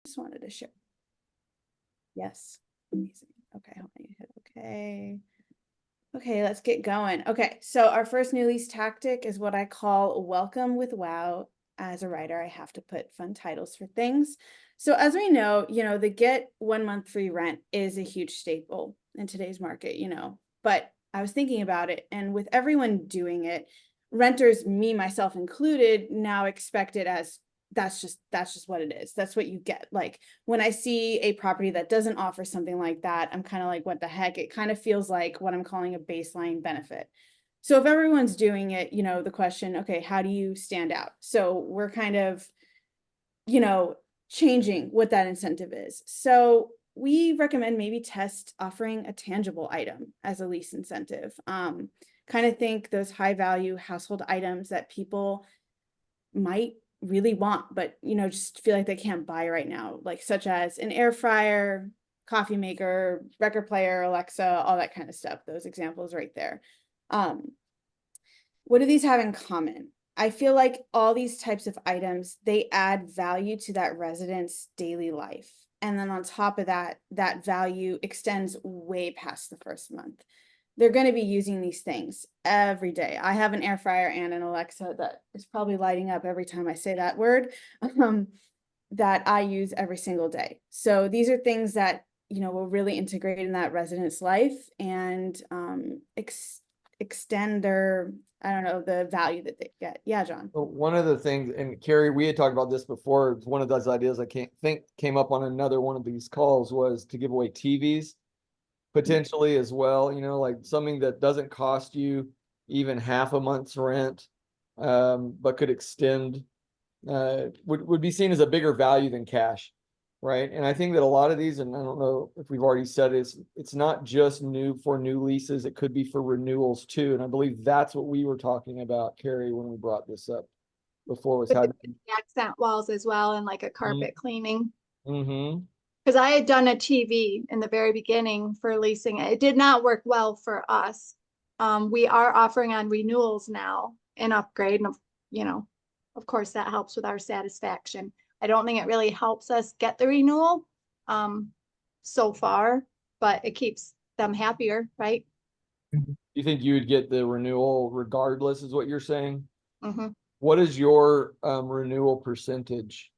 Just wanted to share. Yes. Amazing. Okay. Hold on, you hit okay. Okay, let's get going. Okay, so our first new lease tactic is what I call welcome with wow. As a writer, I have to put fun titles for things. So as we know, the get 1 month free rent is a huge staple in today's market, but I was thinking about it, and with everyone doing it, renters, me, myself included, now expect it as that's just what it is. That's what you get. Like when I see a property that doesn't offer something like that, I'm kind of like, what the heck? It kind of feels like what I'm calling a baseline benefit. So if everyone's doing it, the question, okay, how do you stand out? So we're kind of, changing what that incentive is. So we recommend maybe test offering a tangible item as a lease incentive. Kind of think those high value household items that people might really want, but just feel like they can't buy right now, like such as an air fryer, coffee maker, record player, Alexa, all that kind of stuff. Those examples right there. What do these have in common? I feel like all these types of items, they add value to that resident's daily life. And then on top of that, that value extends way past the first month. They're going to be using these things every day. I have an air fryer and an Alexa that is probably lighting up every time I say that word, that I use every single day. So these are things that, will really integrate in that resident's life and extend their, I don't know, the value that they get. Yeah, John. Well, one of the things, and Carrie, we had talked about this before. One of those ideas I can't think came up on another one of these calls was to give away TVs potentially as well. Like something that doesn't cost you even half a month's rent, but could extend, would be seen as a bigger value than cash, right? And I think that a lot of these, and I don't know if we've already said it's not just for new leases, it could be for renewals too. And I believe that's what we were talking about, Carrie, when we brought this up before, was With how. the accent walls as well, and like a carpet cleaning. Mm-hmm. Because I had done a TV in the very beginning for leasing it. It did not work well for us. We are offering on renewals now an upgrade, and of course that helps with our satisfaction. I don't think it really helps us get the renewal so far, but it keeps them happier, right? You think you would get the renewal regardless, is what you're saying? Mm-hmm. What is your renewal percentage?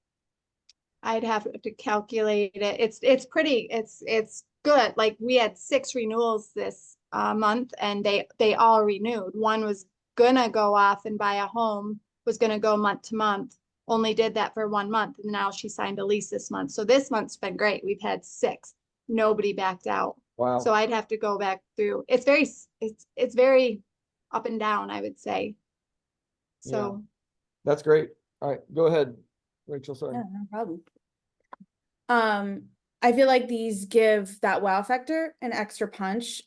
I'd have to calculate it. It's pretty, it's good. Like we had 6 renewals this month, and they all renewed. One was gonna go off and buy a home, was gonna go month to month, only did that for 1 month, and now she signed a lease this month. So this month's been great. We've had 6. Nobody backed out. Wow. So I'd have to go back through. It's very up and down, I would say. So That's great. All right, go ahead, Rachel. Sorry. Yeah, no problem. I feel like these give that wow factor an extra punch,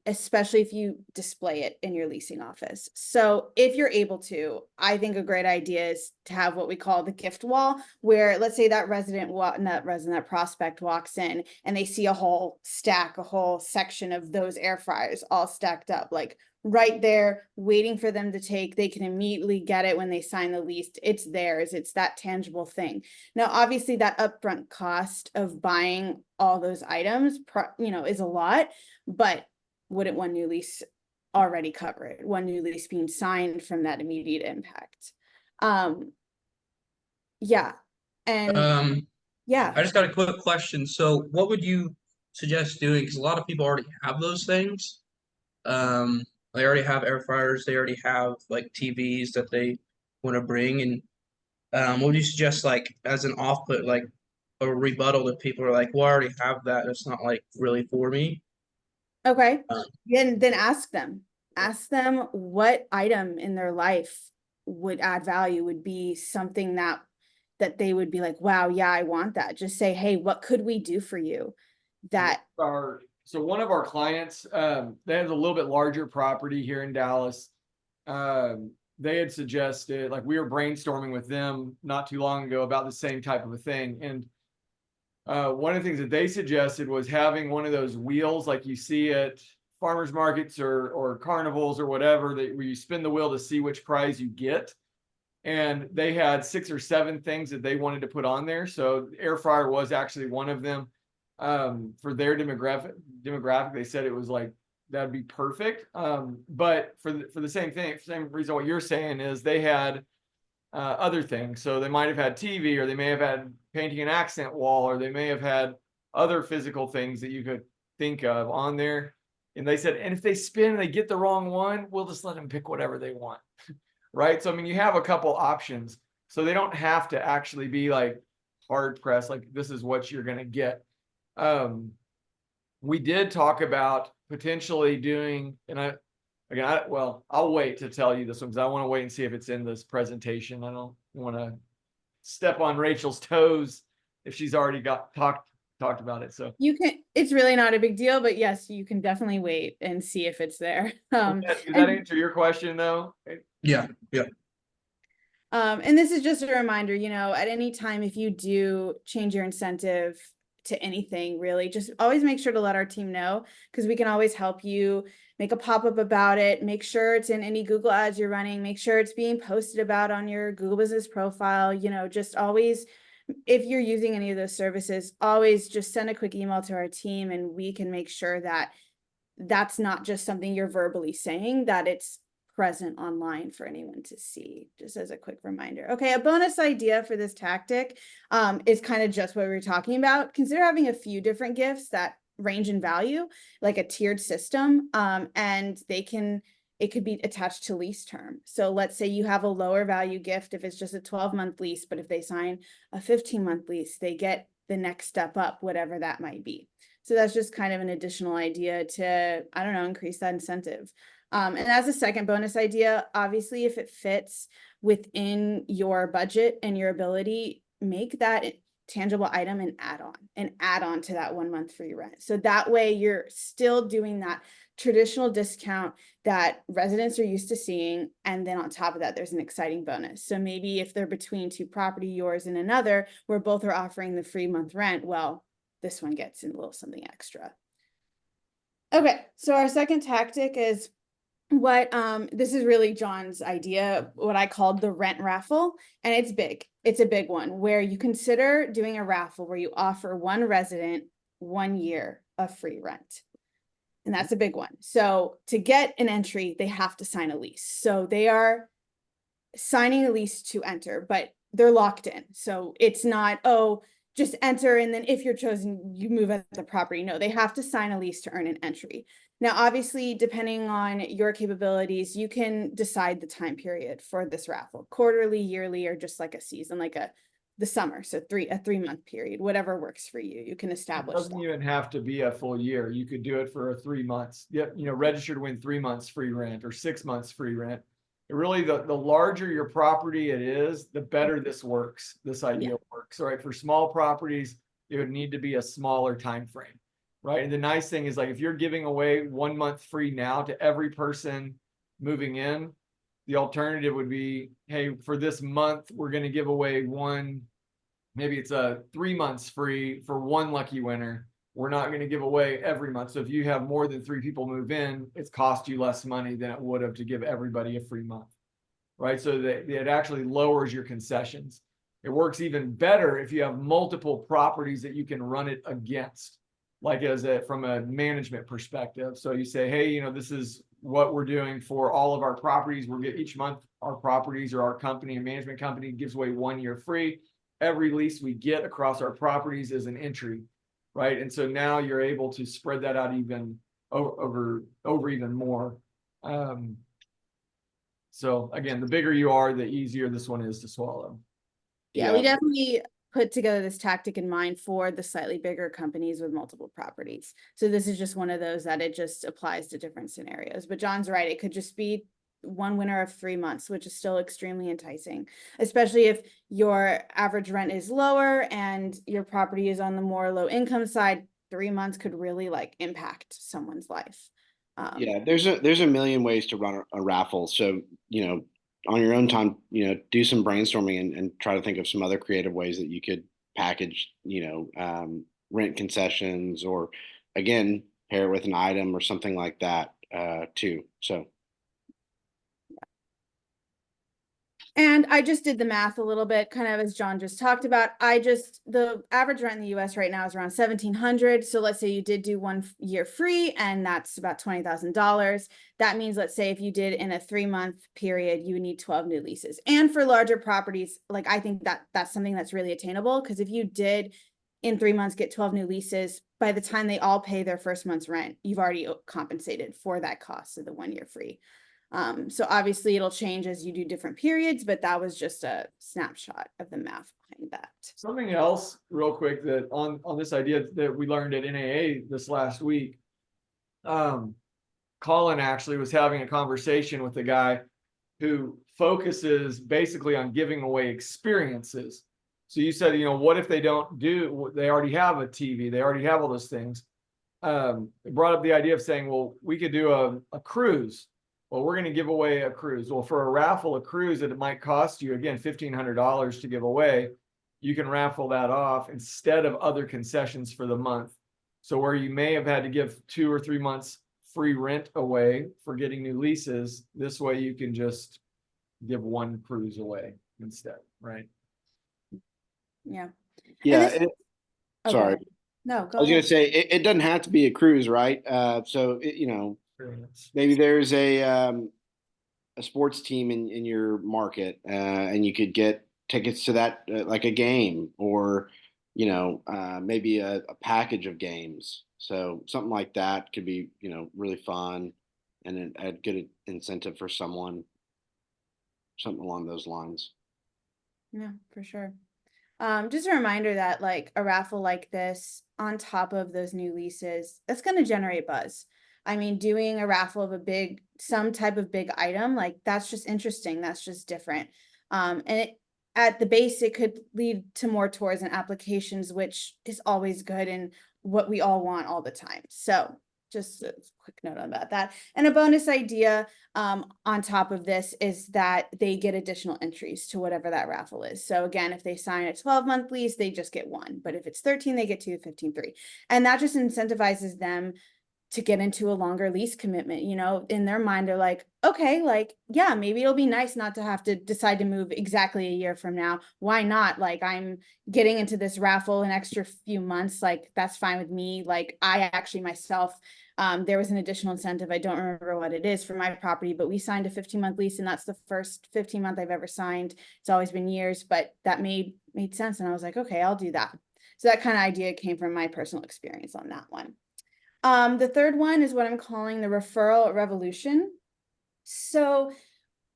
especially if you display it in your leasing office. So if you're able to, I think a great idea is to have what we call the gift wall, where let's say that that prospect walks in and they see a whole section of those air fryers all stacked up, like right there waiting for them to take. They can immediately get it when they sign the lease. It's theirs. It's that tangible thing. Now, obviously that upfront cost of buying all those items, is a lot, but wouldn't one new lease already cover it? One new lease being signed from that immediate impact. Yeah. And yeah. I just got a quick question. So what would you suggest doing? Because a lot of people already have those things. They already have air fryers, they already have like TVs that they want to bring. And what would you suggest, like as an off put, like a rebuttal that people are like, well, I already have that. It's not like really for me. Okay. Um, Then ask them. Ask them what item in their life would add value, would be something that they would be like, wow, yeah, I want that. Just say, hey, what could we do for you? That So one of our clients, they have a little bit larger property here in Dallas. They had suggested, like we were brainstorming with them not too long ago about the same type of a thing. And one of the things that they suggested was having one of those wheels like you see at farmers markets or carnivals or whatever, that where you spin the wheel to see which prize you get. and they had 6 or 7 things that they wanted to put on there. So air fryer was actually one of them. For their demographic, they said it was like, that'd be perfect. But for the same thing, same reason what you're saying is they had other things. So they might have had TV, or they may have had painting an accent wall, or they may have had other physical things that you could think of on there. And they said, and if they spin and they get the wrong one, we'll just let them pick whatever they want. Right. So, I mean, you have a couple options. So they don't have to actually be like hard pressed, like this is what you're going to get. We did talk about potentially doing, and I'll wait to tell you this one because I want to wait and see if it's in this presentation. I don't want to step on Rachel's toes if she's already talked about it. So You can, it's really not a big deal, but yes, you can definitely wait and see if it's there. does that answer your question though? Yeah. And this is just a reminder, you know, at any time, if you do change your incentive to anything, really, just always make sure to let our team know, because we can always help you make a pop-up about it, make sure it's in any Google ads you're running, make sure it's being posted about on your Google business profile, you know, just always, if you're using any of those services, always just send a quick email to our team and we can make sure that that's not just something you're verbally saying, that it's present online for anyone to see, just as a quick reminder. Okay, a bonus idea for this tactic is kind of just what we were talking about. Consider having a few different gifts that range in value, like a tiered system, and it could be attached to lease term. So let's say you have a lower value gift if it's just a 12-month lease, but if they sign a 15-month lease, they get the next step up, whatever that might be. So that's just kind of an additional idea to, I don't know, increase that incentive. And as a second bonus idea, obviously, if it fits within your budget and your ability, make that tangible item an add-on to that 1 month free rent. So that way you're still doing that traditional discount that residents are used to seeing. And then on top of that, there's an exciting bonus. So maybe if they're between 2 property, yours and another, where both are offering the free month rent, well, this one gets a little something extra. Okay, so our second tactic is what this is really John's idea, what I called the rent raffle, and it's big. It's a big one where you consider doing a raffle where you offer one resident 1 year of free rent. And that's a big one. So to get an entry, they have to sign a lease. So they are signing a lease to enter, but they're locked in. So it's not, oh, just enter and then if you're chosen, you move at the property. No, they have to sign a lease to earn an entry. Now, obviously, depending on your capabilities, you can decide the time period for this raffle, quarterly, yearly, or just like a season, like the summer. So a 3-month period, whatever works for you. You can It establish doesn't that. even have to be a full year. You could do it for 3 months. Yep, you know, register to win 3 months free rent or 6 months free rent. It really, the larger your property it is, the better this works. This idea works. All right, for small properties, it would need to be a smaller time frame, right? And the nice thing is, like, if you're giving away 1 month free now to every person moving in, the alternative would be, hey, for this month, we're going to give away one. Maybe it's a 3 months free for one lucky winner. We're not going to give away every month. So if you have more than 3 people move in, it's cost you less money than it would have to give everybody a free month, right? So that it actually lowers your concessions. It works even better if you have multiple properties that you can run it against, like from a management perspective. So you say, hey, you know, this is what we're doing for all of our properties. We're getting each month our properties or our company, a management company, gives away 1 year free. Every lease we get across our properties is an entry, right? And so now you're able to spread that out even over even more. So again, the bigger you are, the easier this one is to swallow. Yeah, we definitely put together this tactic in mind for the slightly bigger companies with multiple properties. So this is just one of those that it just applies to different scenarios. But John's right, it could just be one winner of 3 months, which is still extremely enticing, especially if your average rent is lower and your property is on the more low income side. 3 months could really like impact someone's life. Yeah, there's a million ways to run a raffle. So, you know, on your own time, you know, do some brainstorming and try to think of some other creative ways that you could package, you know, rent concessions or again, pair it with an item or something like that too. So And I just did the math a little bit, kind of as John just talked about. The average rent in the US right now is around 1,700. So let's say you did do 1 year free, and that's about $20,000. That means, let's say if you did in a 3-month period, you would need 12 new leases. And for larger properties, like I think that's something that's really attainable, because if you did in 3 months get 12 new leases, by the time they all pay their first month's rent, you've already compensated for that cost of the 1 year free. So obviously it'll change as you do different periods, but that was just a snapshot of the math behind that. Something else real quick that on this idea that we learned at NAA this last week. Colin actually was having a conversation with a guy who focuses basically on giving away experiences. So you said, what if they don't they already have a TV, they already have all those things. It brought up the idea of saying, well, we could do a cruise. Well, we're going to give away a cruise. Well, for a raffle, a cruise that it might cost you, again, $1,500 to give away, you can raffle that off instead of other concessions for the month. So where you may have had to give 2 or 3 months free rent away for getting new leases, this way you can just give 1 cruise away instead, right? Yeah. Yeah. this- Oh, go Sorry. ahead. No, go I was ahead. gonna say, it doesn't have to be a cruise, right? So, Experience. maybe there's a sports team in your market, and you could get tickets to that, like a game, or maybe a package of games. So something like that could be really fun, and a good incentive for someone, something along those lines. Yeah, for sure. Just a reminder that like a raffle like this on top of those new leases, that's going to generate buzz. I mean, doing a raffle of some type of big item, like that's just interesting. That's just different. And at the base, it could lead to more tours and applications, which is always good and what we all want all the time. So just a quick note about that. And a bonus idea on top of this is that they get additional entries to whatever that raffle is. So again, if they sign a 12-month lease, they just get 1. But if it's 13, they get 2, 15, 3. And that just incentivizes them to get into a longer lease commitment. In their mind, they're like, okay, like, yeah, maybe it'll be nice not to have to decide to move exactly a year from now. Why not? Like, I'm getting into this raffle an extra few months. Like, that's fine with me. Like, I actually myself, there was an additional incentive. I don't remember what it is for my property, but we signed a 15-month lease, and that's the first 15-month I've ever signed. It's always been years, but that made sense. And I was like, okay, I'll do that. So that kind of idea came from my personal experience on that one. The third one is what I'm calling the referral revolution. So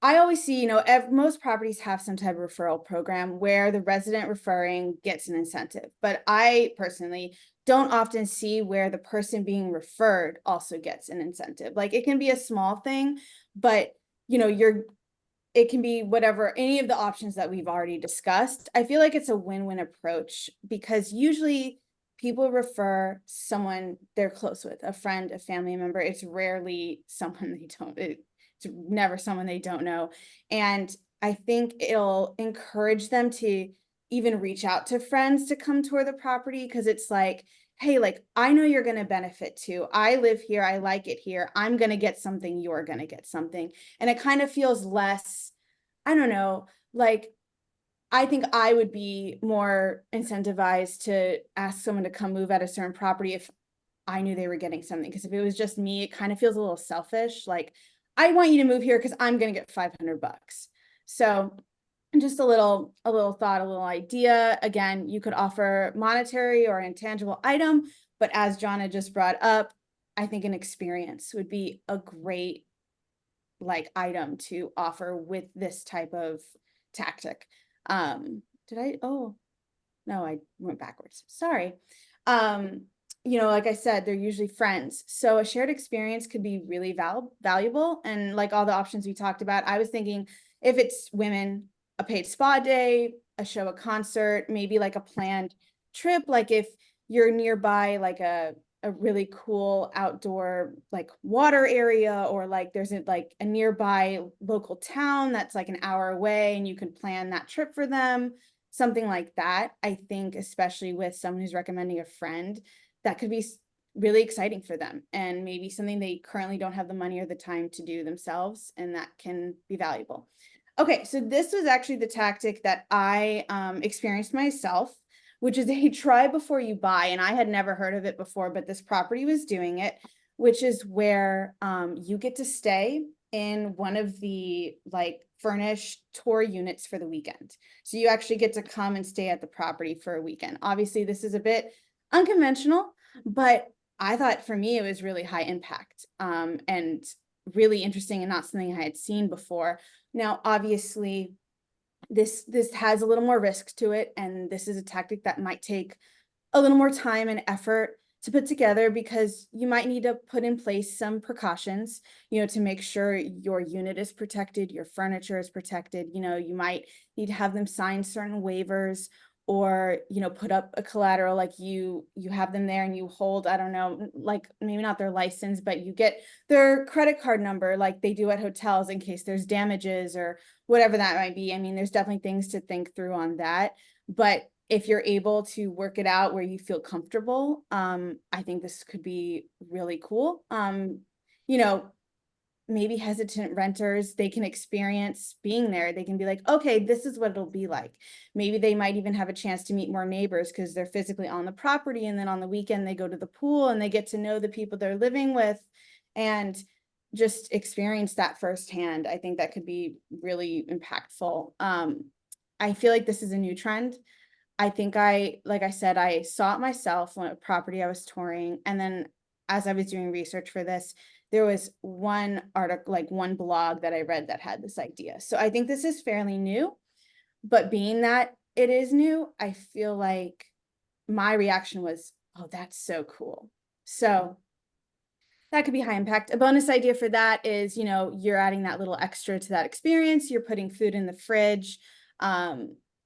I always see, most properties have some type of referral program where the resident referring gets an incentive. But I personally don't often see where the person being referred also gets an incentive. Like it can be a small thing, but it can be whatever, any of the options that we've already discussed. I feel like it's a win-win approach, because usually people refer someone they're close with, a friend, a family member. It's rarely someone it's never someone they don't know. And I think it'll encourage them to even reach out to friends to come tour the property, because it's like, hey, like, I know you're going to benefit too. I live here. I like it here. I'm going to get something. You're going to get something. And it kind of feels less, I don't know, like, I think I would be more incentivized to ask someone to come move at a certain property if I knew they were getting something. Because if it was just me, it kind of feels a little selfish. Like, I want you to move here because I'm going to get $500. So just a little thought, a little idea. Again, you could offer monetary or intangible item, but as John had just brought up, I think an experience would be a great item to offer with this type of tactic. Oh no, I went backwards. Sorry. Like I said, they're usually friends. So a shared experience could be really valuable. And like all the options we talked about, I was thinking if it's women, a paid spa day, a show, a concert, maybe like a planned trip. Like if you're nearby, like a really cool outdoor water area, or there's a nearby local town that's like an hour away and you can plan that trip for them, something like that. I think especially with someone who's recommending a friend, that could be really exciting for them, and maybe something they currently don't have the money or the time to do themselves, and that can be valuable. Okay, so this was actually the tactic that I experienced myself, which is a try before you buy. And I had never heard of it before, but this property was doing it, which is where you get to stay in one of the like furnished tour units for the weekend. So you actually get to come and stay at the property for a weekend. Obviously, this is a bit unconventional, but I thought for me it was really high impact and really interesting and not something I had seen before. Now, obviously, this has a little more risk to it, and this is a tactic that might take a little more time and effort to put together because you might need to put in place some precautions, you know, to make sure your unit is protected, your furniture is protected. You know, you might need to have them sign certain waivers or, you know, put up a collateral like you have them there and you hold, I don't know, like maybe not their license, but you get their credit card number like they do at hotels in case there's damages or whatever that might be. I mean, there's definitely things to think through on that. But if you're able to work it out where you feel comfortable, I think this could be really cool. You know, maybe hesitant renters, they can experience being there. They can be like, okay, this is what it'll be like. Maybe they might even have a chance to meet more neighbors because they're physically on the property. And then on the weekend, they go to the pool and they get to know the people they're living with and just experience that firsthand. I think that could be really impactful. I feel like this is a new trend. I think like I said, I saw it myself on a property I was touring. And then as I was doing research for this, there was one article, like one blog that I read that had this idea. So I think this is fairly new, but being that it is new, I feel like my reaction was, oh, that's so cool. So that could be high impact. A bonus idea for that is, you know, you're adding that little extra to that experience. You're putting food in the fridge.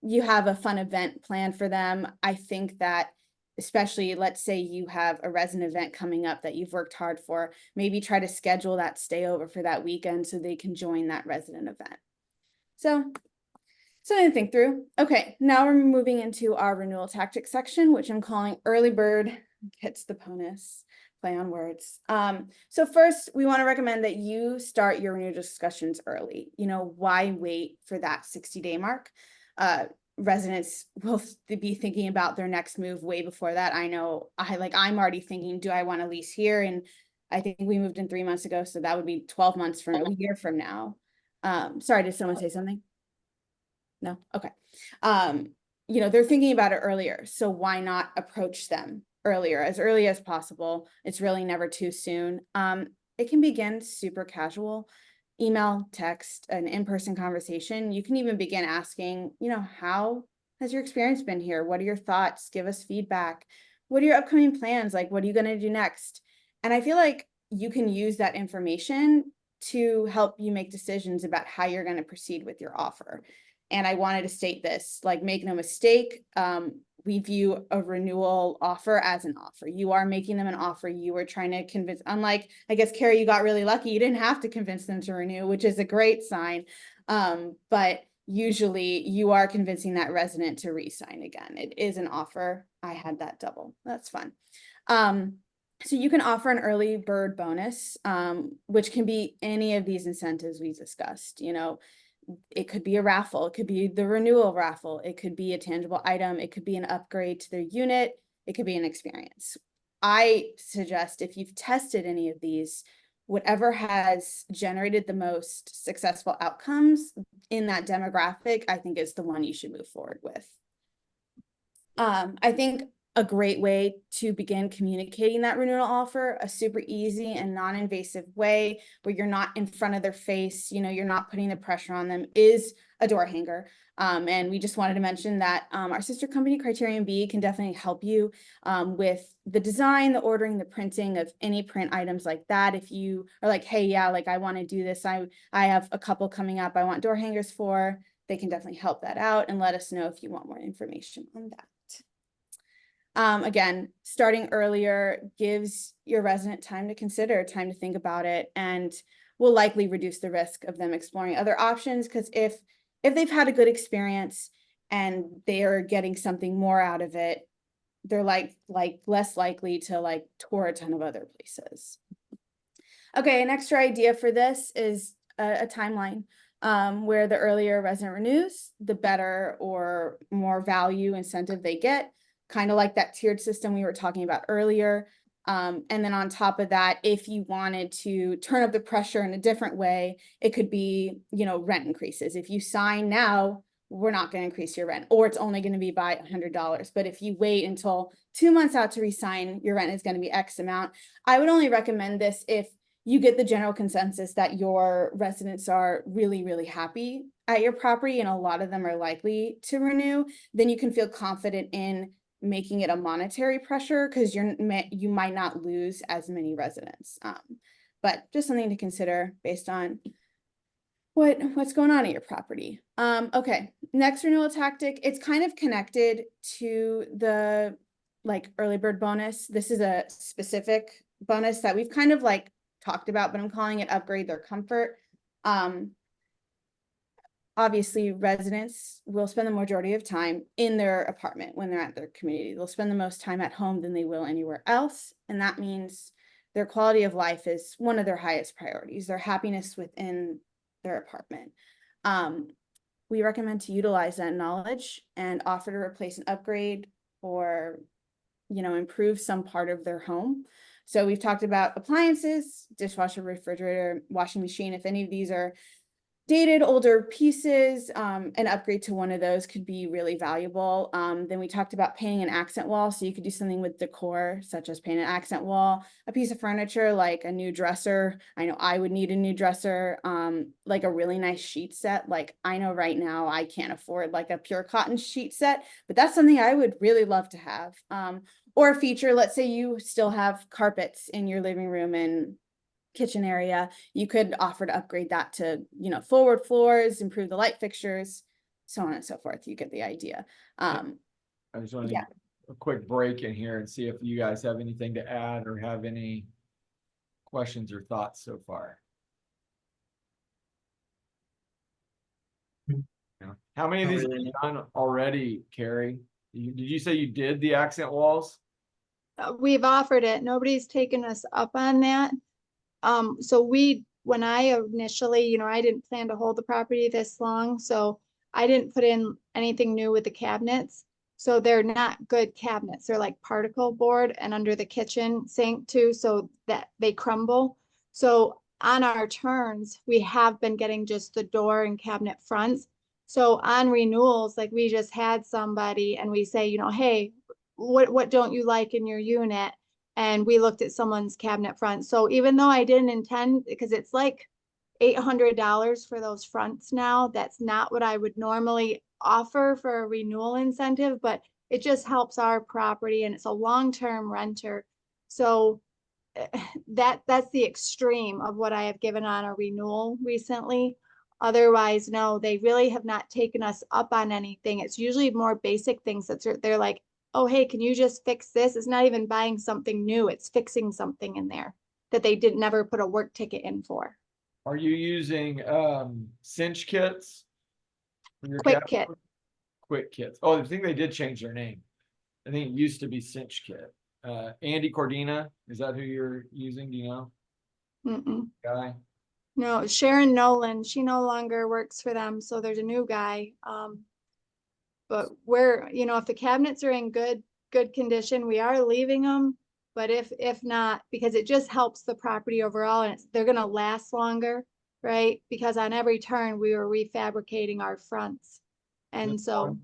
You have a fun event planned for them. I think that especially, let's say you have a resin event coming up that you've worked hard for, maybe try to schedule that stay over for that weekend so they can join that resident event. So something to think through. Okay, now we're moving into our renewal tactics section, which I'm calling early bird gets the bonus. Play on words. So first, we want to recommend that you start your renewal discussions early. You know, why wait for that 60-day mark? Residents will be thinking about their next move way before that. I know I'm already thinking, do I want to lease here? And I think we moved in 3 months ago, so that would be 12 months from a year from now. Sorry, did someone say something? No? Okay. You know, they're thinking about it earlier, so why not approach them earlier, as early as possible? It's really never too soon. It can begin super casual, email, text, an in-person conversation. You can even begin asking, you know, how has your experience been here? What are your thoughts? Give us feedback. What are your upcoming plans? Like, what are you going to do next? And I feel like you can use that information to help you make decisions about how you're going to proceed with your offer. And I wanted to state this, like, make no mistake, we view a renewal offer as an offer. You are making them an offer. You are trying to convince, unlike, I guess, Carrie, you got really lucky. You didn't have to convince them to renew, which is a great sign. But usually you are convincing that resident to re-sign again. It is an offer. I had that double. That's fun. So you can offer an early bird bonus, which can be any of these incentives we discussed. You know, it could be a raffle, it could be the renewal raffle, it could be a tangible item, it could be an upgrade to their unit, it could be an experience. I suggest if you've tested any of these, whatever has generated the most successful outcomes in that demographic, I think is the one you should move forward with. I think a great way to begin communicating that renewal offer, a super easy and non-invasive way where you're not in front of their face, you know, you're not putting the pressure on them, is a door hanger. And we just wanted to mention that our sister company Criterion B can definitely help you with the design, the ordering, the printing of any print items like that. If you are like, hey, yeah, like I want to do this, I have a couple coming up I want door hangers for, they can definitely help that out and let us know if you want more information on that. Again, starting earlier gives your resident time to consider, time to think about it, and will likely reduce the risk of them exploring other options. Because if they've had a good experience and they are getting something more out of it, they're like less likely to like tour a ton of other places. Okay, an extra idea for this is a timeline. where the earlier a resident renews, the better or more value incentive they get, kind of like that tiered system we were talking about earlier. And then on top of that, if you wanted to turn up the pressure in a different way, it could be, you know, rent increases. If you sign now, we're not going to increase your rent, or it's only going to be by $100. But if you wait until 2 months out to resign, your rent is going to be X amount. I would only recommend this if you get the general consensus that your residents are really, really happy at your property, and a lot of them are likely to renew. Then you can feel confident in making it a monetary pressure, because you might not lose as many residents. But just something to consider based on what's going on at your property. Okay, next renewal tactic, it's kind of connected to the like early bird bonus. This is a specific bonus that we've kind of like talked about, but I'm calling it upgrade their comfort. Obviously, residents will spend the majority of time in their apartment when they're at their community. They'll spend the most time at home than they will anywhere else. And that means their quality of life is one of their highest priorities, their happiness within their apartment. We recommend to utilize that knowledge and offer to replace an upgrade or, you know, improve some part of their home. So we've talked about appliances, dishwasher, refrigerator, washing machine. If any of these are dated, older pieces, an upgrade to one of those could be really valuable. Then we talked about painting an accent wall. So you could do something with decor, such as paint an accent wall, a piece of furniture, like a new dresser. I know I would need a new dresser, like a really nice sheet set. Like I know right now I can't afford like a pure cotton sheet set, but that's something I would really love to have. Or a feature, let's say you still have carpets in your living room and kitchen area, you could offer to upgrade that to, you know, forward floors, improve the light fixtures, so on and so forth. You get the idea. I just want to yeah. a quick break in here and see if you guys have anything to add or have any questions or thoughts so far. Yeah. How many of these have you done already, Carrie? Did you say you did the accent walls? We've offered it. Nobody's taken us up on that. So when I initially, you know, I didn't plan to hold the property this long, so I didn't put in anything new with the cabinets. So they're not good cabinets. They're like particle board and under the kitchen sink too, so that they crumble. So on our turns, we have been getting just the door and cabinet fronts. So on renewals, like we just had somebody and we say, you know, hey, what don't you like in your unit? And we looked at someone's cabinet front. So even though I didn't intend, because it's like $800 for those fronts now, that's not what I would normally offer for a renewal incentive, but it just helps our property and it's a long-term renter. So that's the extreme of what I have given on a renewal recently. Otherwise, no, they really have not taken us up on anything. It's usually more basic things that they're like, oh, hey, can you just fix this? It's not even buying something new. It's fixing something in there that they did never put a work ticket in for. Are you using cinch kits? For your Quick kit. Quick kits. Oh, I think they did change their name. I think it used to be cinch kit. Andy Cordina, is that who you're using? Do you know? Guy? No, Sharon Nolan, she no longer works for them, so there's a new guy. But we're, you know, if the cabinets are in good condition, we are leaving them. But if not, because it just helps the property overall and they're going to last longer, right? Because on every turn we were refabricating our fronts. And This so, one?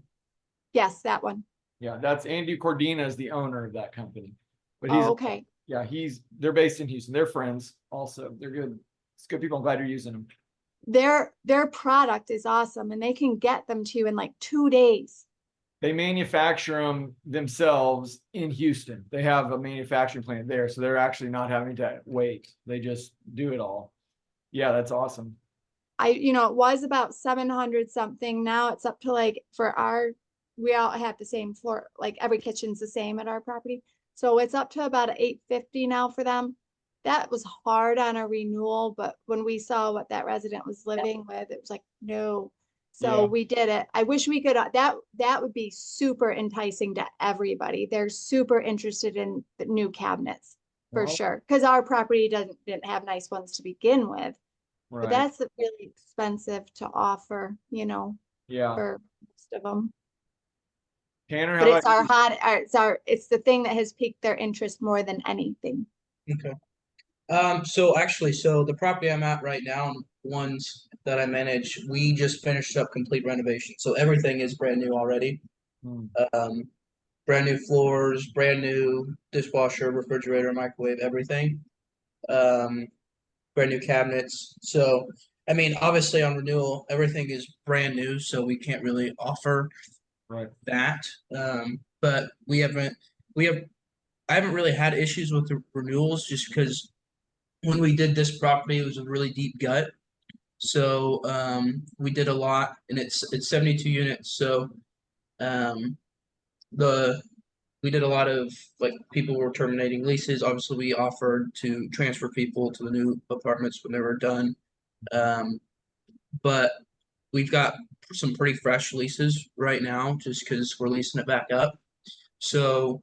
yes, that one. Yeah, that's Andy Cordina is the owner of that company. But he's, Oh, okay. yeah, they're based in Houston. They're friends also. They're good. It's good people. I'm glad you're using them. Their product is awesome and they can get them to you in like 2 days. They manufacture them themselves in Houston. They have a manufacturing plant there, so they're actually not having to wait. They just do it all. Yeah, that's awesome. You know, it was about 700 something. Now it's up to like we all have the same floor, like every kitchen's the same at our property. So it's up to about 850 now for them. That was hard on a renewal, but when we saw what that resident was living with, it was like, no. So Yeah. we did it. I wish we could, that would be super enticing to everybody. They're super interested in the new cabinets for Well, sure. Cause our property didn't have nice ones to begin with. But Right. that's really expensive to offer, you know, Yeah. for most of them. Tanner, But how it's about it's the thing that has piqued their interest more than anything. Okay. So actually, so the property I'm at right now, and ones that I manage, we just finished up complete renovation. So everything is brand new already. you? Brand new floors, brand new dishwasher, refrigerator, microwave, everything. Brand new cabinets. So, I mean, obviously on renewal, everything is brand new, so we can't really offer Right. that. But I haven't really had issues with the renewals just because when we did this property, it was a really deep gut. So we did a lot, and it's 72 units. So um, the we did a lot of like people were terminating leases. Obviously, we offered to transfer people to the new apartments when they were done. Um, but we've got some pretty fresh leases right now just because we're leasing it back up. So,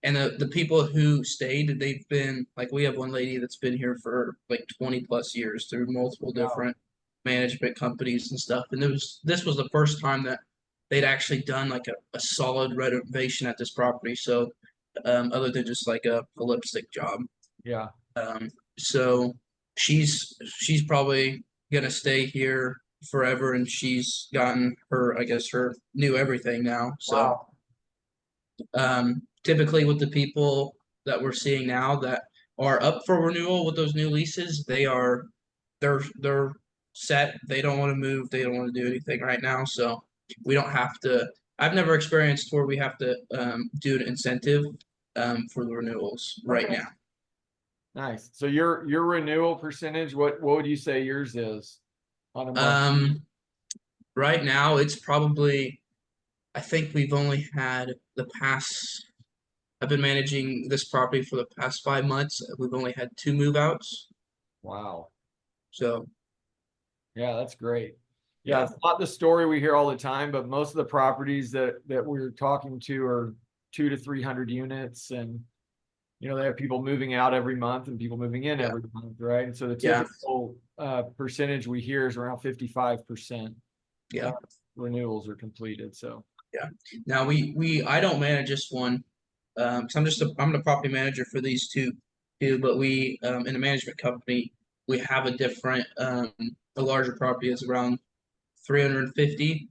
and the people who stayed, they've been like, we have one lady that's been here for like 20 plus years through multiple different management companies and stuff. And this was the first time that they'd actually done like a solid renovation at this property. So, other than just like a lipstick job. Yeah. So she's probably gonna stay here forever, and she's gotten her, I guess, her new everything now. So typically with the people that we're seeing now that are up for renewal with those new leases, they're set. They don't want to move. They don't want to do anything right now. So we don't have to. I've never experienced where we have to do an incentive for the renewals right Okay. now. Nice. So your renewal percentage, what would you say yours is on a month? Right now it's probably, I think we've only had the past, I've been managing this property for the past 5 months. We've only had 2 move outs. Wow. So Yeah, that's great. Yeah. Yeah, it's not the story we hear all the time, but most of the properties that we're talking to are 200 to 300 units, and you know they have people moving out every month and people moving in Yeah. every month, right? And so the Yeah. typical percentage we hear is around 55%. Yeah. Renewals are completed. So now I don't manage this one. 'Cause I'm the property manager for these two, but we in the management company, we have a different a larger property is around 350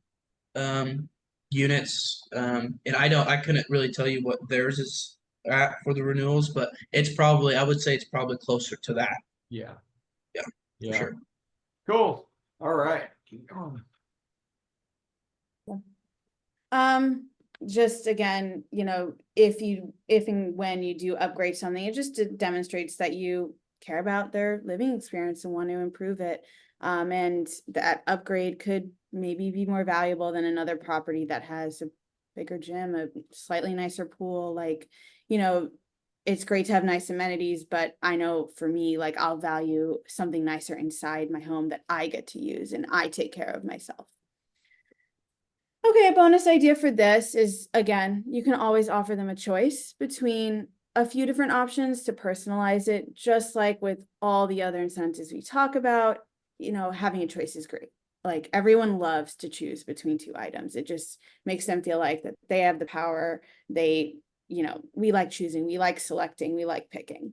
units. And I couldn't really tell you what theirs is at for the renewals, but it's probably, I would say it's probably closer to that. yeah. Yeah, Yeah. for sure. Cool. All right. Keep going. Just again, you know, if and when you do upgrade something, it just demonstrates that you care about their living experience and want to improve it. And that upgrade could maybe be more valuable than another property that has a bigger gym, a slightly nicer pool. Like, you know, it's great to have nice amenities, but I know for me, like I'll value something nicer inside my home that I get to use and I take care of myself. Okay, a bonus idea for this is, again, you can always offer them a choice between a few different options to personalize it, just like with all the other incentives we talk about. You know, having a choice is great. Like everyone loves to choose between 2 items. It just makes them feel like that they have the power. They, you know, we like choosing, we like selecting, we like picking.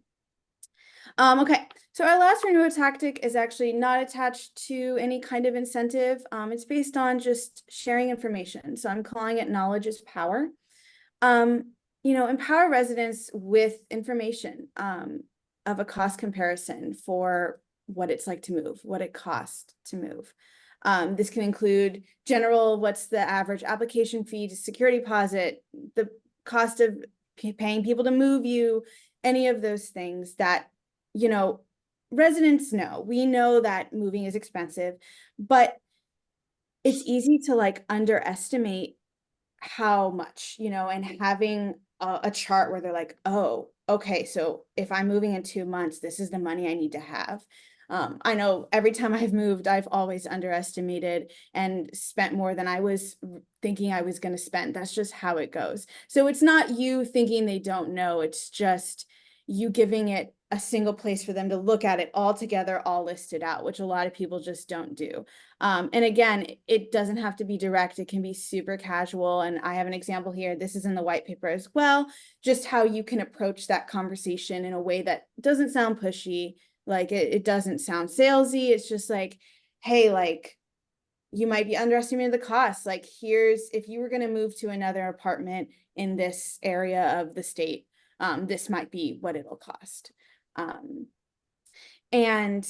Okay, so our last renewal tactic is actually not attached to any kind of incentive. It's based on just sharing information. So I'm calling it knowledge is power. You know, empower residents with information of a cost comparison for what it's like to move, what it costs to move. This can include general, what's the average application fee to security deposit, the cost of paying people to move you, any of those things that, you know, residents know. We know that moving is expensive, but it's easy to like underestimate how much, you know, and having a chart where they're like, oh, okay, so if I'm moving in 2 months, this is the money I need to have. I know every time I've moved, I've always underestimated and spent more than I was thinking I was going to spend. That's just how it goes. So it's not you thinking they don't know. It's just you giving it a single place for them to look at it all together, all listed out, which a lot of people just don't do. And again, it doesn't have to be direct. It can be super casual. And I have an example here. This is in the white paper as well, just how you can approach that conversation in a way that doesn't sound pushy. Like it doesn't sound salesy. It's just like, hey, like, you might be underestimating the cost. Like, here's, if you were going to move to another apartment in this area of the state, this might be what it'll cost. And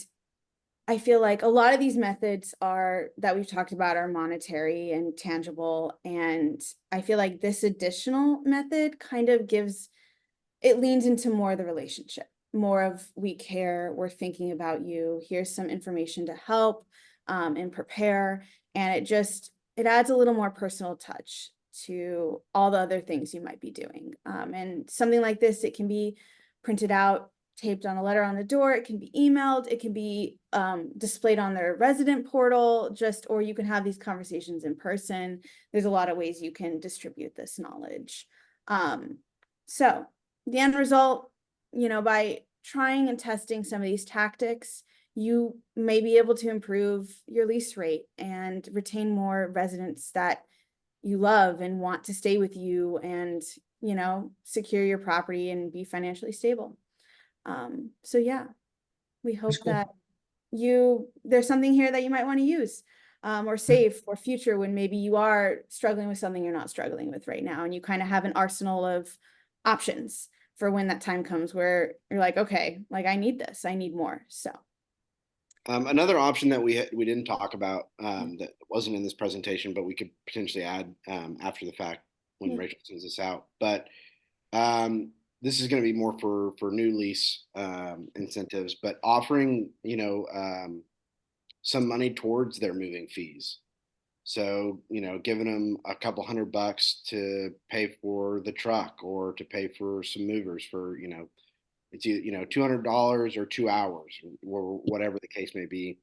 I feel like a lot of these methods that we've talked about are monetary and tangible. And I feel like this additional method kind of it leans into more of the relationship, more of we care, we're thinking about you, here's some information to help and prepare. And it adds a little more personal touch to all the other things you might be doing. And something like this, it can be printed out, taped on a letter on the door, it can be emailed, it can be displayed on their resident portal, or you can have these conversations in person. There's a lot of ways you can distribute this knowledge. So the end result, by trying and testing some of these tactics, you may be able to improve your lease rate and retain more residents that you love and want to stay with you and, secure your property and be financially stable. So yeah, we hope cool. that there's something here that you might want to use or save for future when maybe you are struggling with something you're not struggling with right now. And you kind of have an arsenal of options for when that time comes where you're like, okay, like I need this, I need more. So. Another option that we didn't talk about that wasn't in this presentation, but we could potentially add after the fact when Rachel sends this out. But this is going to be more for new lease incentives, but offering some money towards their moving fees. So giving them a couple $100 to pay for the truck or to pay for some movers for it's $200 or 2 hours or whatever the case may be.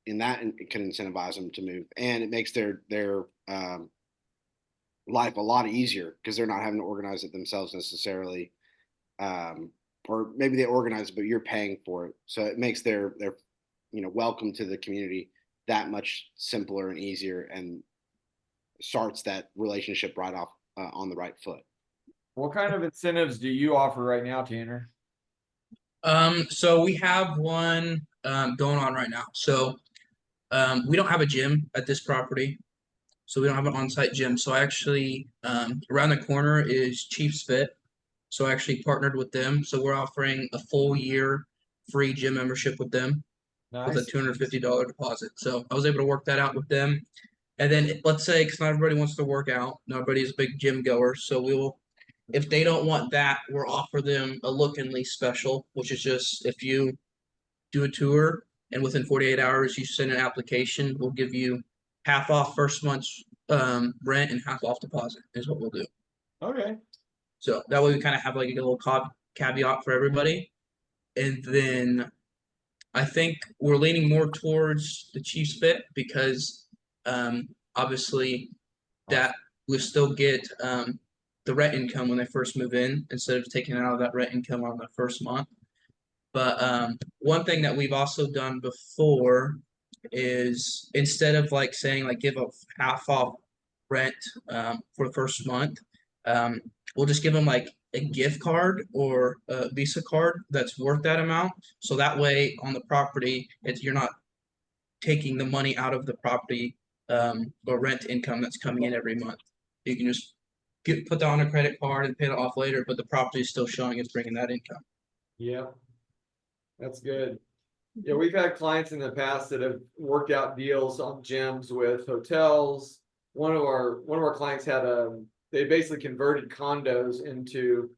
In that, it can incentivize them to move, and it makes their life a lot easier because they're not having to organize it themselves necessarily, or maybe they organize it, but you're paying for it. So it makes their welcome to the community that much simpler and easier, and starts that relationship right off on the right foot. What kind of incentives do you offer right now, Tanner? So we have one going on right now. So we don't have a gym at this property. So we don't have an on-site gym. So I actually around the corner is Chiefs Fit. So I actually partnered with them. So we're offering a full year free gym membership with them with a Nice. $250 deposit. So I was able to work that out with them. And then let's say, because not everybody wants to work out, not everybody's a big gym goer. So we will, if they don't want that, we'll offer them a look and lease special, which is just if you do a tour and within 48 hours you send an application, we'll give you half off first month's rent and half off deposit is what we'll do. Okay. So that way we kind of have like a little caveat for everybody. And then I think we're leaning more towards the Chiefs Fit because obviously that we still get the rent income when they first move in instead of taking out of that rent income on the first month. But one thing that we've also done before is instead of like saying like give a half off rent for the first month, we'll just give them like a gift card or a Visa card that's worth that amount. So that way on the property, you're not taking the money out of the property or rent income that's coming in every month. You can just put that on a credit card and pay it off later, but the property is still showing it's bringing that income. Yeah. That's good. Yeah, we've had clients in the past that have worked out deals on gyms with hotels. One of our clients had they basically converted condos into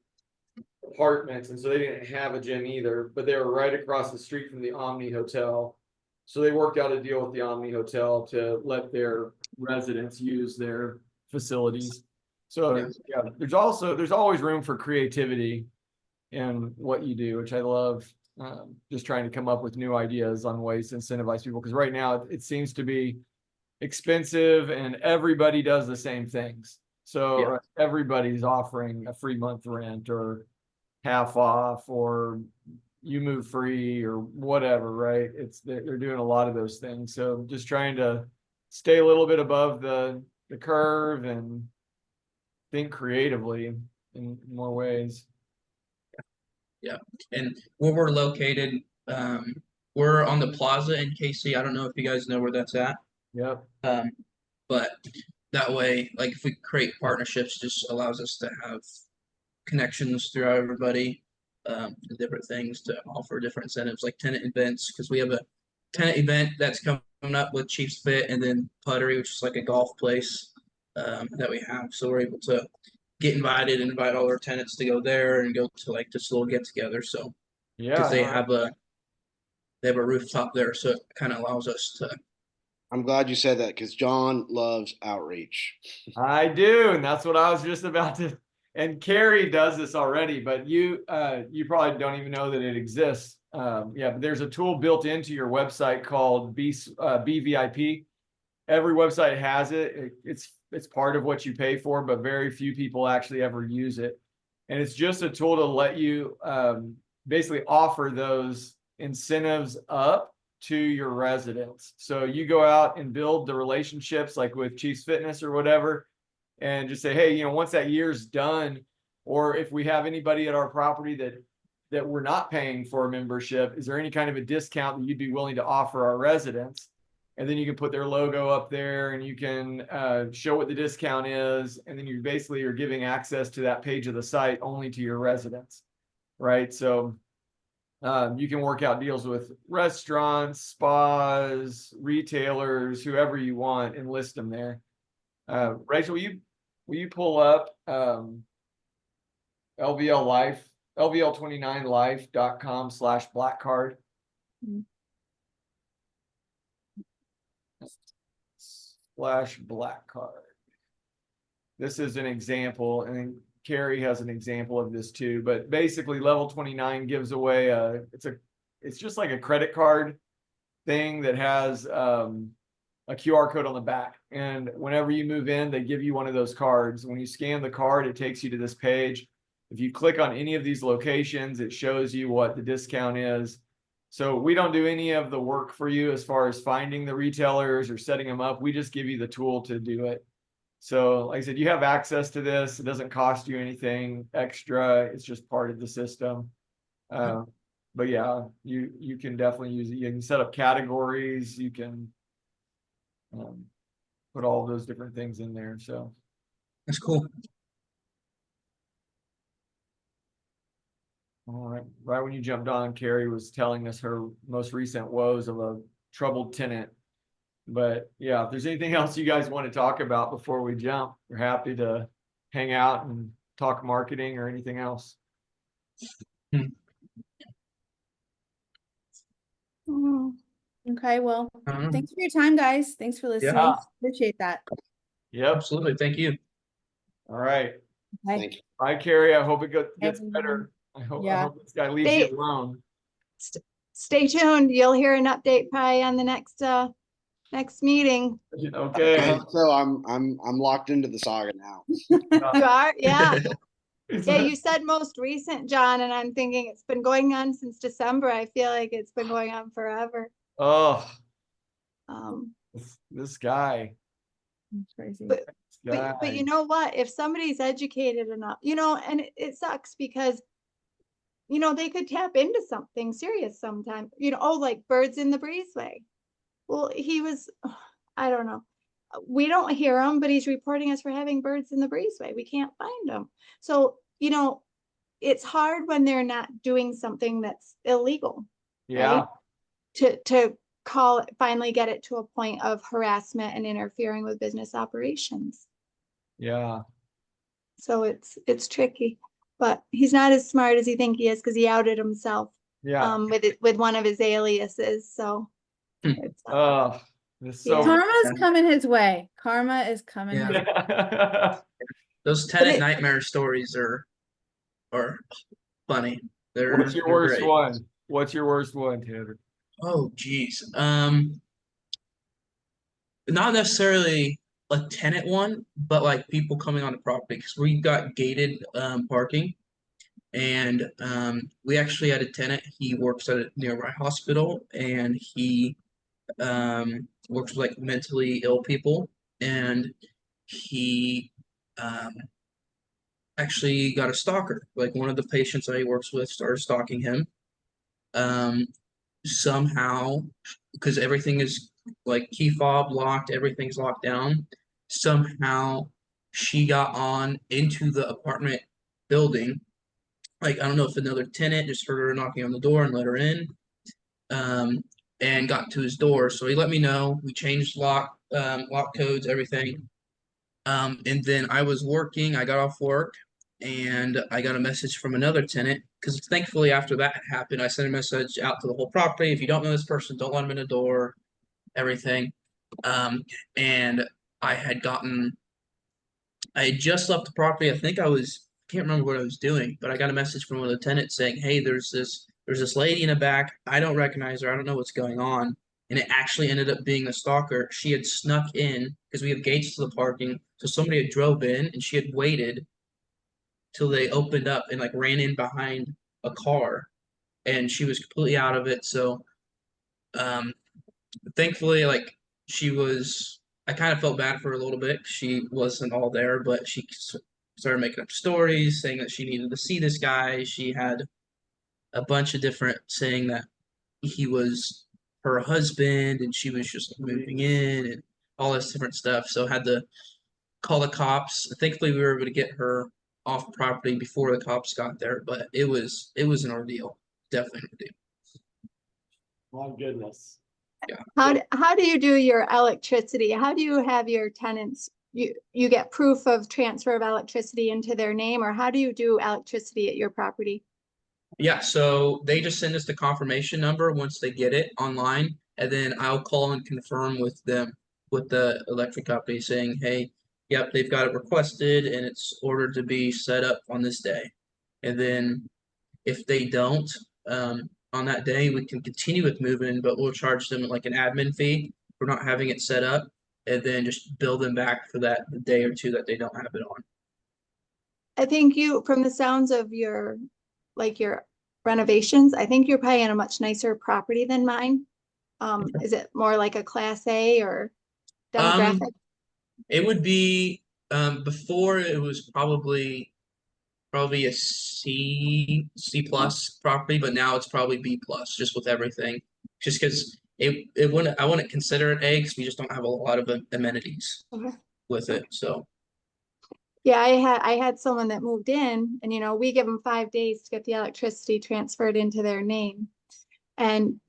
apartments, and so they didn't have a gym either, but they were right across the street from the Omni Hotel. So they worked out a deal with the Omni Hotel to let their residents use their facilities. So yeah, there's always room for creativity in what you do, which I love. Just trying to come up with new ideas on ways to incentivize people, because right now it seems to be expensive and everybody does the same things. So everybody's offering a free month rent or half off or you move free or whatever, right? They're doing a lot of those things. So just trying to stay a little bit above the curve and think creatively in more ways. Yeah, and where we're located, we're on the plaza in KC. I don't know if you guys know where that's at. Yep. But that way, like if we create partnerships, just allows us to have connections throughout everybody, and different things to offer different incentives like tenant events, because we have a tenant event that's coming up with Chiefs Fit and then Puttery, which is like a golf place that we have. So we're able to get invited and invite all our tenants to go there and go to like this little get together. So because Yeah. they have a rooftop there, so it kind of allows us to. I'm glad you said that because John loves outreach. I do, and that's what I was just about to. And Carrie does this already, but you probably don't even know that it exists. Yeah, but there's a tool built into your website called BVIP. Every website has it. It's part of what you pay for, but very few people actually ever use it. And it's just a tool to let you basically offer those incentives up to your residents. So you go out and build the relationships like with Chiefs Fitness or whatever, and just say, hey, once that year's done, or if we have anybody at our property that we're not paying for a membership, is there any kind of a discount that you'd be willing to offer our residents? And then you can put their logo up there and you can show what the discount is. And then you basically are giving access to that page of the site only to your residents, right? So you can work out deals with restaurants, spas, retailers, whoever you want, and list them there. Rachel, will you pull up LVL29life.com/black card? /black card. This is an example, and Carrie has an example of this too. But basically, level 29 gives away it's just like a credit card thing that has a QR code on the back. And whenever you move in, they give you one of those cards. When you scan the card, it takes you to this page. If you click on any of these locations, it shows you what the discount is. So we don't do any of the work for you as far as finding the retailers or setting them up. We just give you the tool to do it. So like I said, you have access to this. It doesn't cost you anything extra. It's just part of the system. But yeah, you can definitely use it. You can set up categories. You can put all those different things in there. So That's cool. all right. Right when you jumped on, Carrie was telling us her most recent woes of a troubled tenant. But yeah, if there's anything else you guys want to talk about before we jump, we're happy to hang out and talk marketing or anything else. Okay, well, Mhm. thanks for your time, guys. Thanks for listening. Yeah. Appreciate that. Yep. Absolutely. Thank you. All right. Okay. Thank you. Bye, Carrie. I hope it gets Everyone. better. I hope Yeah. this guy leaves They- you alone. Stay tuned. You'll hear an update probably on the next meeting. Okay. So I'm locked into the saga now. You are? Yeah. Yeah, you said most recent, John, and I'm thinking it's been going on since December. I feel like it's been going on forever. Oh, Um, this guy. That's crazy. But- This guy. but you know what? If somebody's educated enough, and it sucks because, they could tap into something serious sometime, like birds in the breezeway. Well, I don't know. We don't hear him, but he's reporting us for having birds in the breezeway. We can't find them. So, it's hard when they're not doing something that's illegal. Yeah. To finally get it to a point of harassment and interfering with business operations. Yeah. So it's tricky, but he's not as smart as he think he is because he outed himself Yeah. with one of his aliases. So it's, It's so. Yeah. Karma's coming his way. Karma is coming Yeah. his way. Those tenant it- nightmare stories are funny. They're What's your they're worst great. one? What's your worst one, Tanner? Oh, geez. Not necessarily a tenant one, but like people coming on the property because we got gated parking, And we actually had a tenant. He works at a nearby hospital, and he works with like mentally ill people, and he um, actually got a stalker. Like one of the patients that he works with started stalking him. Um, Somehow, because everything is like key fob locked, everything's locked down. Somehow, she got on into the apartment building. Like I don't know if another tenant just heard her knocking on the door and let her in, um, and got to his door. So he let me know. We changed lock codes, everything. And then I was working. I got off work, and I got a message from another tenant because thankfully after that happened, I sent a message out to the whole property. If you don't know this person, don't let them in the door. Everything. And I had gotten. I had just left the property. I think I was. Can't remember what I was doing, but I got a message from one of the tenants saying, "Hey, there's this lady in the back. I don't recognize her. I don't know what's going on." And it actually ended up being the stalker. She had snuck in because we have gates to the parking. So somebody had drove in and she had waited till they opened up and like ran in behind a car, and she was completely out of it. So um thankfully like she was I kind of felt bad for her a little bit. She wasn't all there, but she started making up stories saying that she needed to see this guy. She had a bunch of different saying that he was her husband and she was just moving in and all this different stuff. So had to call the cops. Thankfully, we were able to get her off property before the cops got there, but it was an ordeal, definitely an ordeal. My goodness. How do you do your electricity? How do you have your tenants, you get proof of transfer of electricity into their name, or how do you do electricity at your property? Yeah, so they just send us the confirmation number once they get it online, and then I'll call and confirm with them with the electric company saying, hey, yep, they've got it requested and it's ordered to be set up on this day. And then if they don't, on that day, we can continue with moving, but we'll charge them like an admin fee for not having it set up, and then just bill them back for that day or two that they don't have it on. I think you, from the sounds of your, like your renovations, I think you're probably in a much nicer property than mine. Is it more like a class A or Um, demographic? it would be before it was probably a C plus property, but now it's probably B plus just with everything. Just because it wouldn't I wouldn't consider it A because we just don't have a lot of amenities Okay. with it. So Yeah, I had someone that moved in and, we give them 5 days to get the electricity transferred into their name. And,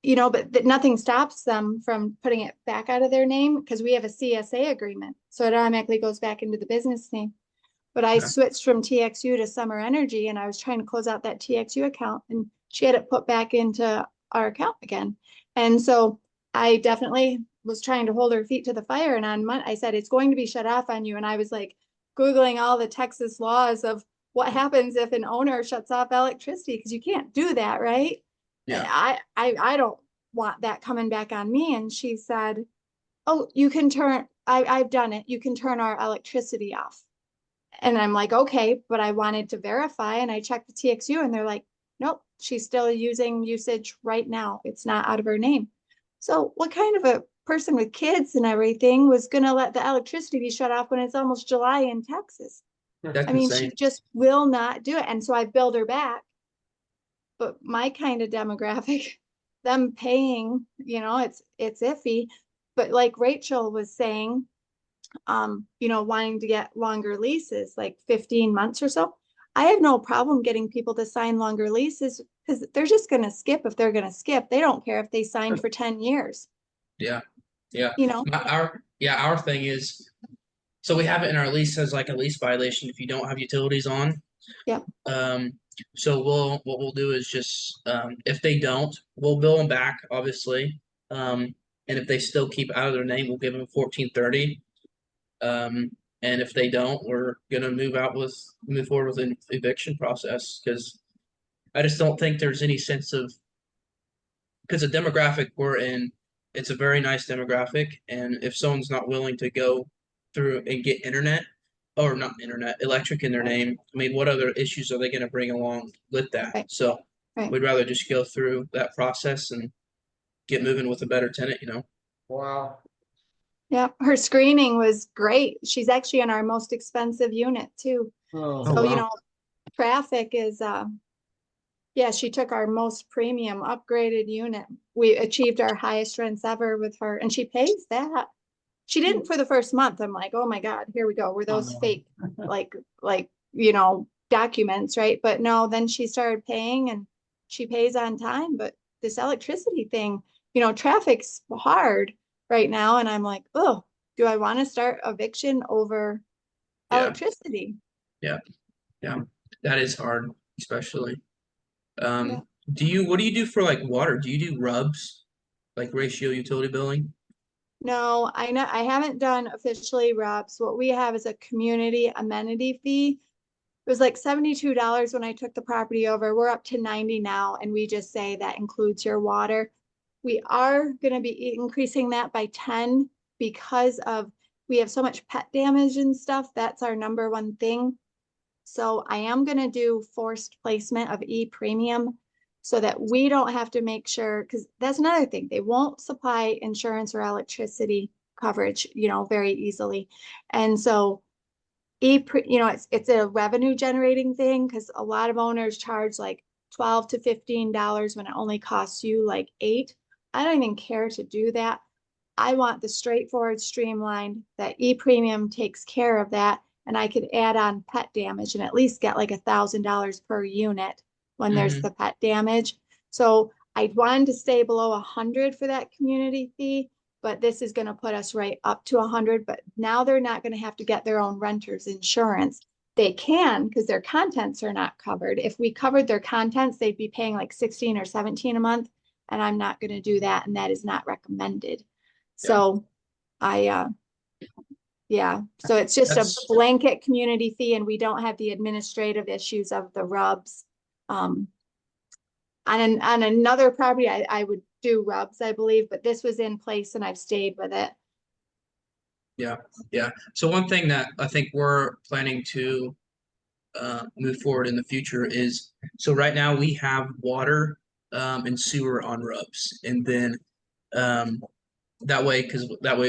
but nothing stops them from putting it back out of their name because we have a CSA agreement. So it automatically goes back into the business name. But I Okay. switched from TXU to Summer Energy and I was trying to close out that TXU account and she had it put back into our account again. And so I definitely was trying to hold her feet to the fire. And on Monday, I said, it's going to be shut off on you. And I was like, Googling all the Texas laws of what happens if an owner shuts off electricity, because you can't do that, right? Yeah. I don't want that coming back on me. And she said, oh, you can turn, I've done it. You can turn our electricity off. And I'm like, okay, but I wanted to verify and I checked the TXU and they're like, nope, she's still using usage right now. It's not out of her name. So what kind of a person with kids and everything was going to let the electricity be shut off when it's almost July in Texas? That's I mean, insane. she just will not do it. And so I billed her back. But my kind of demographic, them paying, it's iffy. But like Rachel was saying, wanting to get longer leases, like 15 months or so. I have no problem getting people to sign longer leases because they're just going to skip if they're going to skip. They don't care if they signed for 10 years, Yeah. Yeah. you know? Our thing is so we have it in our lease as like a lease violation if you don't have utilities on. Yep. So what we'll do is just if they don't, we'll bill them back, obviously. And if they still keep out of their name, we'll give them 1430. Um, and if they don't, we're gonna move forward with an eviction process because I just don't think there's any sense of because the demographic we're in, it's a very nice demographic, and if someone's not willing to go through and get internet, or not internet, electric in their name. I mean, what other issues are they going to bring along with that? Right. So Right. we'd rather just go through that process and get moving with a better tenant, you know? Wow. Yeah, her screening was great. She's actually in our most expensive unit too. Oh, So, wow. you know, traffic is, yeah, she took our most premium upgraded unit. We achieved our highest rents ever with her, and she pays that. She didn't for the first month. I'm like, oh my God, here we go. Were those no. fake, like, you know, documents, right? But no, then she started paying and she pays on time. But this electricity thing, you know, traffic's hard right now. And I'm like, oh, do I want to start eviction over Yeah. electricity? Yeah. That is hard, especially. Yeah. What do you do for like water? Do you do rubs? Like ratio utility billing? No, I haven't done officially RUBS. What we have is a community amenity fee. It was like $72 when I took the property over. We're up to 90 now, and we just say that includes your water. We are gonna be increasing that by 10 because of we have so much pet damage and stuff. That's our number one thing. So I am gonna do forced placement of e-premium so that we don't have to make sure, because that's another thing. They won't supply insurance or electricity coverage, you know, very easily. And so you know, it's a revenue generating thing because a lot of owners charge like $12 to $15 when it only costs you like $8. I don't even care to do that. I want the straightforward, streamlined, that e-premium takes care of that. And I could add on pet damage and at least get like $1,000 per unit when there's the pet damage. So I wanted to stay below 100 for that community fee, but this is going to put us right up to 100. But now they're not going to have to get their own renter's insurance. They can because their contents are not covered. If we covered their contents, they'd be paying like 16 or 17 a month. And I'm not going to do that. And that is not recommended. So yeah, so it's just a That's- blanket community fee and we don't have the administrative issues of the RUBS. On another property, I would do RUBS, I believe, but this was in place and I've stayed with it. Yeah. So one thing that I think we're planning to move forward in the future is, so right now we have water and sewer on RUBS, and then that way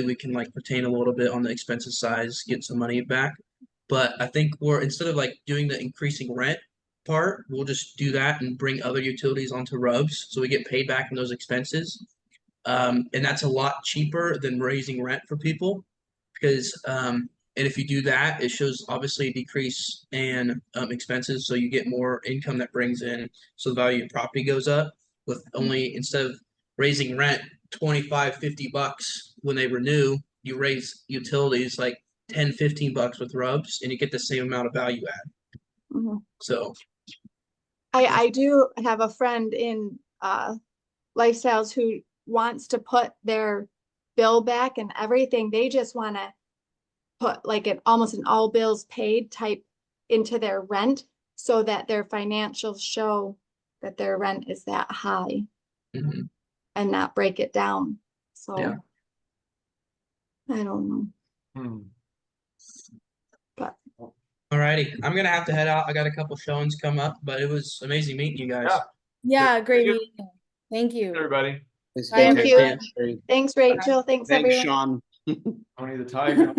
we can like retain a little bit on the expenses side, get some money back. But I think we're, instead of like doing the increasing rent part, we'll just do that and bring other utilities onto RUBS so we get paid back in those expenses. And that's a lot cheaper than raising rent for people because and if you do that, it shows obviously a decrease in expenses, so you get more income that brings in, so the value of property goes up. With only, instead of raising rent 25, $50 when they renew, you raise utilities like 10, $15 with RUBS, and you get the same amount of value add. Mhm. So I do have a friend in Lifestyles who wants to put their bill back and everything. They just want to put like almost an all bills paid type into their rent so that their financials show that their rent is that high mhm. and not break it down. So Yeah. I don't know. Hmm. But Alrighty, I'm gonna have to head out. I got a couple showings come up, but it was amazing meeting you guys. Yeah. Yeah, great you. meeting you. Thank you. Everybody. Thanks, Bye, Thank guys. you. everyone. Thanks, Thanks, Rachel. Thanks, Thanks, everyone. Sean. Tony the Tiger.